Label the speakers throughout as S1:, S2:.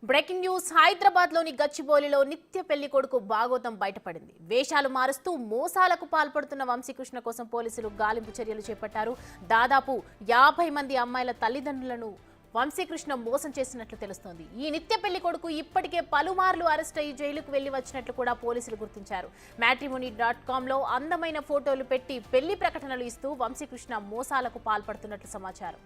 S1: Breaking news Hyderabad లోని గచ్చిబౌలిలో నిత్య పెళ్లి కొడుకు భాగోతం బయటపడింది. వేషాలు మారుస్తూ మోసాలకు పాల్పడుతున్న వంశీకృష్ణ కోసం పోలీసులు గాలింపు చర్యలు చేపట్టారు. దాదాపు 50 మంది అమ్మాయిల తల్లిదండ్రులను వంశీకృష్ణ మోసం చేసినట్లు తెలుస్తోంది. ఈ నిత్య పెళ్లి కొడుకు ఇప్పటికే పలుమార్లు అరెస్ట్ అయ్యి జైలుకు వెళ్లి వచ్చినట్లు కూడా పోలీసులు గుర్తించారు. matrimony.com లో అందమైన ఫోటోలు పెట్టి పెళ్లి ప్రకటనలు ఇస్తూ వంశీకృష్ణ మోసాలకు పాల్పడుతున్నట్లు సమాచారం.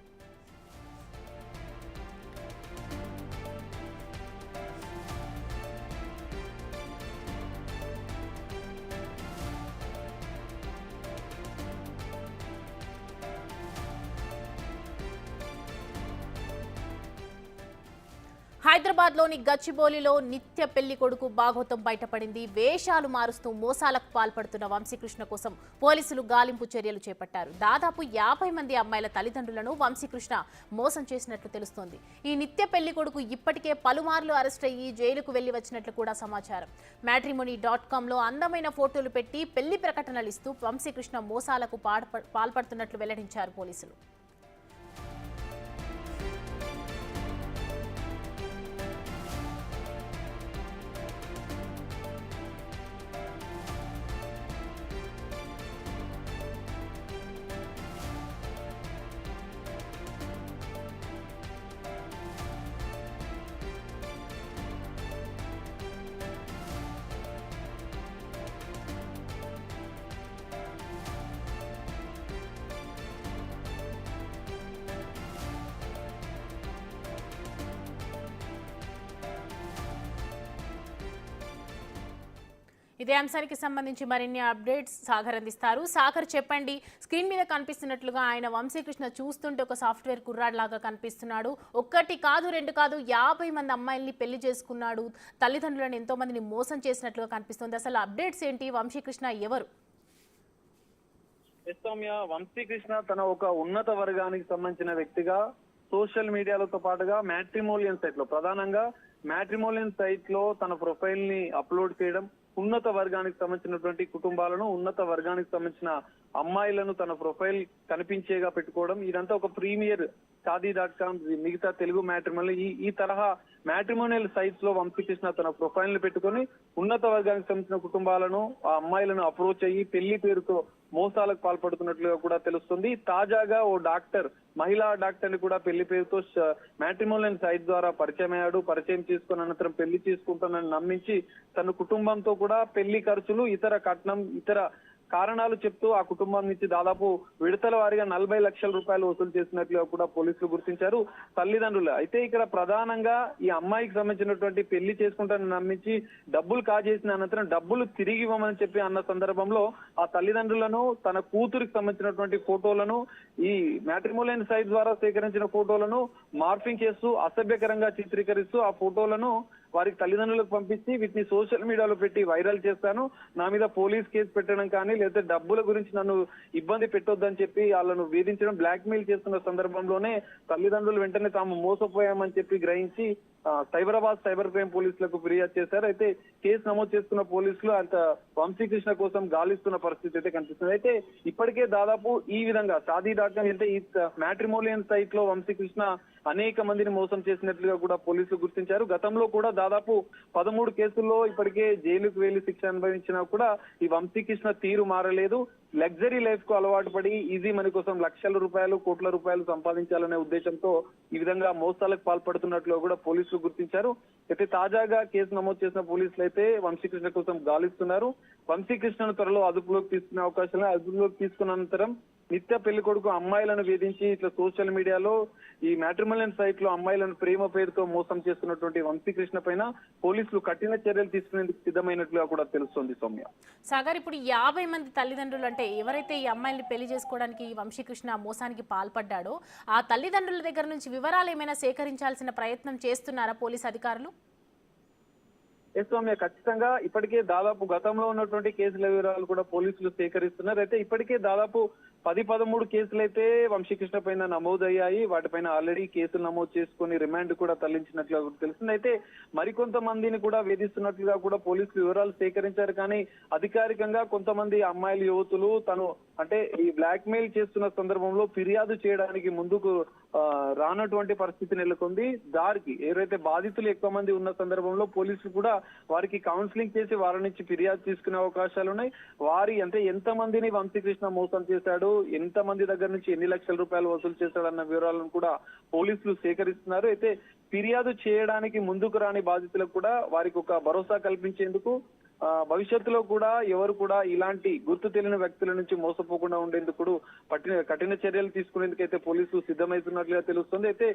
S1: హైదరాబాద్ లోని గచ్చిబౌలిలో నిత్య పెళ్లి కొడుకు భాగోతం బయటపడింది. వేషాలు మారుస్తూ మోసాలకు పాల్పడుతున్న వంశీకృష్ణ కోసం పోలీసులు గాలింపు చర్యలు చేపట్టారు. దాదాపు 50 మంది అమ్మాయిల తల్లిదండ్రులను వంశీకృష్ణ మోసం చేసినట్లు తెలుస్తోంది. ఈ నిత్య పెళ్లి కొడుకు ఇప్పటికే పలుమార్లు అరెస్ట్ అయ్యి జైలుకు వెళ్లి వచ్చినట్లు కూడా సమాచారం. matrimony.com లో అందమైన ఫోటోలు పెట్టి పెళ్లి ప్రకటనలు ఇస్తూ వంశీకృష్ణ మోసాలకు పాల్పడుతున్నట్లు వెల్లడించారు పోలీసులు. ఇదే అంశానికి సంబంధించి మరిన్ని అప్డేట్స్ సాగర్ అందిస్తారు. సాగర్ చెప్పండి, స్క్రీన్ మీద కనిపిస్తున్నట్లుగా ఆయన వంశీకృష్ణ చూస్తుంటే ఒక సాఫ్ట్వేర్ కుర్రాడ్ లాగా కనిపిస్తున్నాడు. ఒక్కటి కాదు రెండు కాదు 50 మంది అమ్మాయిల్ని పెళ్లి చేసుకున్నాడు. తల్లిదండ్రులను ఎంతో మందిని మోసం చేసినట్లుగా కనిపిస్తుంది. అసలు అప్డేట్స్ ఏంటి? వంశీకృష్ణ ఎవరు?
S2: వంశీకృష్ణ తన ఒక ఉన్నత వర్గానికి సంబంధించిన వ్యక్తిగా సోషల్ మీడియాలతో పాటుగా మ్యాట్రిమోనియల్ సైట్ లో, ప్రధానంగా మ్యాట్రిమోనియల్ సైట్ లో తన ప్రొఫైల్ ని అప్లోడ్ చేయడం, ఉన్నత వర్గానికి సంబంధించినటువంటి కుటుంబాలను, ఉన్నత వర్గానికి సంబంధించిన అమ్మాయిలను తన ప్రొఫైల్ కనిపించేగా పెట్టుకోవడం, ఇదంతా ఒక ప్రీమియర్ షాదీ.com మిగతా తెలుగు మ్యాట్రిమోనియల్ ఈ తరహా మ్యాట్రిమోనియల్ సైట్స్ లో వంశీకృష్ణ తన ప్రొఫైల్ ని పెట్టుకొని ఉన్నత వర్గానికి సంబంధించిన కుటుంబాలను, ఆ అమ్మాయిలను అప్రోచ్ అయ్యి పెళ్లి పేరుతో మోసాలకు పాల్పడుతున్నట్లుగా కూడా తెలుస్తుంది. తాజాగా ఓ డాక్టర్, మహిళా డాక్టర్ ని కూడా పెళ్లి పేరుతో మ్యాట్రిమోనియల్ సైట్ ద్వారా పరిచయం అయ్యాడు. పరిచయం చేసుకున్న అనంతరం పెళ్లి చేసుకుంటానని నమ్మించి తన కుటుంబంతో కూడా పెళ్లి ఖర్చులు, ఇతర కట్నం, ఇతర కారణాలు చెప్తూ ఆ కుటుంబం నుంచి దాదాపు విడతల వారీగా 40 లక్షల రూపాయలు వసూలు చేసినట్లుగా కూడా పోలీసులు గుర్తించారు తల్లిదండ్రులు. అయితే ఇక్కడ ప్రధానంగా ఈ అమ్మాయికి సంబంధించినటువంటి పెళ్లి చేసుకుంటానని నమ్మించి డబ్బులు కాజేసిన అనంతరం డబ్బులు తిరిగి ఇవ్వమని చెప్పి అన్న సందర్భంలో ఆ తల్లిదండ్రులను, తన కూతురికి సంబంధించినటువంటి ఫోటోలను, ఈ మ్యాట్రిమోనియల్ సైట్ ద్వారా సేకరించిన ఫోటోలను మార్ఫింగ్ చేస్తూ అసభ్యకరంగా చిత్రీకరిస్తూ ఆ ఫోటోలను వారికి తల్లిదండ్రులకు పంపించి వీటిని సోషల్ మీడియాలో పెట్టి వైరల్ చేస్తాను, నా మీద పోలీస్ కేసు పెట్టడం కానీ లేదా డబ్బుల గురించి నన్ను ఇబ్బంది పెట్టొద్దని చెప్పి వాళ్ళను వేధించడం, బ్లాక్ మెయిల్ చేస్తున్న సందర్భంలోనే తల్లిదండ్రులు వెంటనే తాము మోసపోయామని చెప్పి గ్రహించి సైబరాబాద్ సైబర్ క్రైమ్ పోలీసులకు ఫిర్యాదు చేశారు. అయితే కేసు నమోదు చేసుకున్న పోలీసులు అంత వంశీకృష్ణ కోసం గాలిస్తున్న పరిస్థితి అయితే కనిపిస్తుంది. అయితే ఇప్పటికే దాదాపు ఈ విధంగా షాదీ.com అంటే ఈ మ్యాట్రిమోనియల్ సైట్ లో వంశీకృష్ణ అనేక మందిని మోసం చేసినట్లుగా కూడా పోలీసులు గుర్తించారు. గతంలో కూడా దాదాపు 13 కేసుల్లో ఇప్పటికే జైలుకు వెళ్లి శిక్ష అనుభవించినా కూడా ఈ వంశీకృష్ణ తీరు మారలేదు. లగ్జరీ లైఫ్ కు అలవాటు పడి ఈజీ మనీ కోసం లక్షల రూపాయలు, కోట్ల రూపాయలు సంపాదించాలనే ఉద్దేశంతో ఈ విధంగా మోసాలకు పాల్పడుతున్నట్లు కూడా పోలీసులు గుర్తించారు. అయితే తాజాగా కేసు నమోదు చేసిన పోలీసులు అయితే వంశీకృష్ణ కోసం గాలిస్తున్నారు. వంశీకృష్ణను త్వరలో అదుపులోకి తీసుకునే అవకాశం, అదుపులోకి తీసుకున్న అనంతరం నిత్య పెళ్లి కొడుకు అమ్మాయిలను వేధించి ఇట్లా సోషల్ మీడియాలో ఈ మ్యాట్రిమోనియల్ సైట్ లో అమ్మాయిలను ప్రేమ పేరుతో మోసం చేస్తున్నటువంటి వంశీకృష్ణ పైన పోలీసులు కఠిన చర్యలు తీసుకునేందుకు సిద్ధమైనట్లుగా కూడా తెలుస్తోంది. సౌమ్య,
S1: సాగర్, ఇప్పుడు 50 మంది తల్లిదండ్రులు అంటే ఎవరైతే ఈ అమ్మాయిని పెళ్లి చేసుకోవడానికి వంశీకృష్ణ మోసానికి పాల్పడ్డాడో ఆ తల్లిదండ్రుల దగ్గర నుంచి వివరాలు ఏమైనా సేకరించాల్సిన ప్రయత్నం చేస్తున్నారా పోలీసు అధికారులు?
S2: సౌమ్య, ఖచ్చితంగా ఇప్పటికే దాదాపు గతంలో ఉన్నటువంటి కేసుల వివరాలు కూడా పోలీసులు సేకరిస్తున్నారు. అయితే ఇప్పటికే దాదాపు 13 కేసులు అయితే వంశీకృష్ణ పైన నమోదయ్యాయి. వాటిపైన ఆల్రెడీ కేసులు నమోదు చేసుకుని రిమాండ్ కూడా తరలించినట్లుగా తెలిసింది. అయితే మరికొంతమందిని కూడా వేధిస్తున్నట్లుగా కూడా పోలీసులు వివరాలు సేకరించారు. కానీ అధికారికంగా కొంతమంది అమ్మాయిల యువతులు తను అంటే ఈ బ్లాక్ మెయిల్ చేస్తున్న సందర్భంలో ఫిర్యాదు చేయడానికి ముందుకు రానటువంటి పరిస్థితి నెలకొంది. దారికి ఎవరైతే బాధితులు ఎక్కువ మంది ఉన్న సందర్భంలో పోలీసులు కూడా వారికి కౌన్సిలింగ్ చేసి వారి నుంచి ఫిర్యాదు తీసుకునే అవకాశాలు ఉన్నాయి. వారి అంటే ఎంత మందిని వంశీకృష్ణ మోసం చేశాడు, ఎంత మంది దగ్గర నుంచి ఎన్ని లక్షల రూపాయలు వసూలు చేశాడన్న వివరాలను కూడా పోలీసులు సేకరిస్తున్నారు. అయితే ఫిర్యాదు చేయడానికి ముందుకు రాని బాధితులకు కూడా వారికి ఒక భరోసా కల్పించేందుకు భవిష్యత్తులో కూడా ఎవరు కూడా ఇలాంటి గుర్తు తెలియని వ్యక్తుల నుంచి మోసపోకుండా ఉండేందుకు కఠిన చర్యలు తీసుకునేందుకైతే పోలీసులు సిద్ధమవుతున్నట్లుగా తెలుస్తుంది. అయితే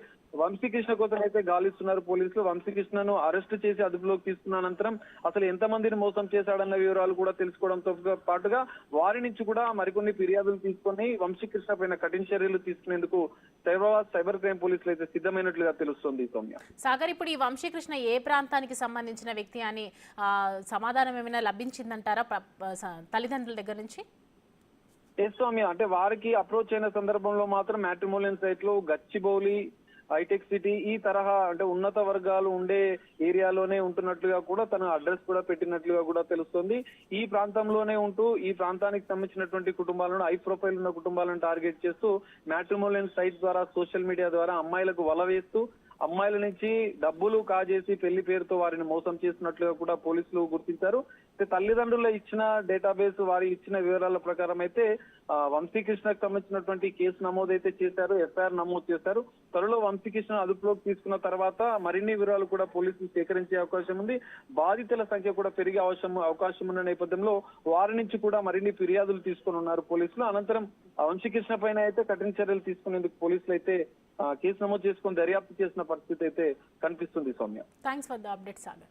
S2: వంశీకృష్ణ కోసం అయితే గాలిస్తున్నారు పోలీసులు. వంశీకృష్ణను అరెస్ట్ చేసి అదుపులోకి తీసుకున్న అనంతరం అసలు ఎంత మందిని మోసం చేశాడన్న వివరాలు కూడా తెలుసుకోవడంతో పాటుగా వారి నుంచి కూడా మరికొన్ని ఫిర్యాదులు తీసుకొని వంశీకృష్ణ పైన కఠిన చర్యలు తీసుకునేందుకు సైబరాబాద్ సైబర్ క్రైమ్ పోలీసులు అయితే సిద్ధమైనట్లుగా తెలుస్తుంది. సౌమ్య
S1: సాగర్, ఇప్పుడు ఈ వంశీకృష్ణ ఏ ప్రాంతానికి సంబంధించిన వ్యక్తి అని సమాధానం ఏమైనా లభించిందంటారా తల్లిదండ్రుల దగ్గర నుంచి?
S2: సౌమ్య అంటే వారికి అప్రోచ్ అయిన సందర్భంలో మాత్రం మ్యాట్రిమోనియల్ సైట్ లో గచ్చిబౌలి, హైటెక్ సిటీ ఈ తరహా అంటే ఉన్నత వర్గాలు ఉండే ఏరియాలోనే ఉంటున్నట్లుగా కూడా తన అడ్రస్ కూడా పెట్టినట్లుగా కూడా తెలుస్తుంది. ఈ ప్రాంతంలోనే ఉంటూ ఈ ప్రాంతానికి సంబంధించినటువంటి కుటుంబాలను, హై ప్రొఫైల్ ఉన్న కుటుంబాలను టార్గెట్ చేస్తూ మ్యాట్రిమోనియల్ సైట్ ద్వారా సోషల్ మీడియా ద్వారా అమ్మాయిలకు వల వేస్తూ అమ్మాయిల నుంచి డబ్బులు కాజేసి పెళ్లి పేరుతో వారిని మోసం చేస్తున్నట్లుగా కూడా పోలీసులు గుర్తించారు. తల్లిదండ్రులు ఇచ్చిన డేటాబేస్, వారి ఇచ్చిన వివరాల ప్రకారం అయితే వంశీకృష్ణకు సంబంధించినటువంటి కేసు నమోదైతే చేశారు, ఎఫ్ఐఆర్ నమోదు చేశారు. త్వరలో వంశీకృష్ణ అదుపులోకి తీసుకున్న తర్వాత మరిన్ని వివరాలు కూడా పోలీసులు సేకరించే అవకాశం ఉంది. బాధితుల సంఖ్య కూడా పెరిగే అవకాశం ఉన్న నేపథ్యంలో వారి నుంచి కూడా మరిన్ని ఫిర్యాదులు తీసుకుని ఉన్నారు పోలీసులు. అనంతరం వంశీకృష్ణ పైన అయితే కఠిన చర్యలు తీసుకునేందుకు పోలీసులు అయితే కేసు నమోదు చేసుకుని దర్యాప్తు చేసిన పరిస్థితి అయితే కనిపిస్తుంది. Soumya,
S1: thanks for the update Sagar.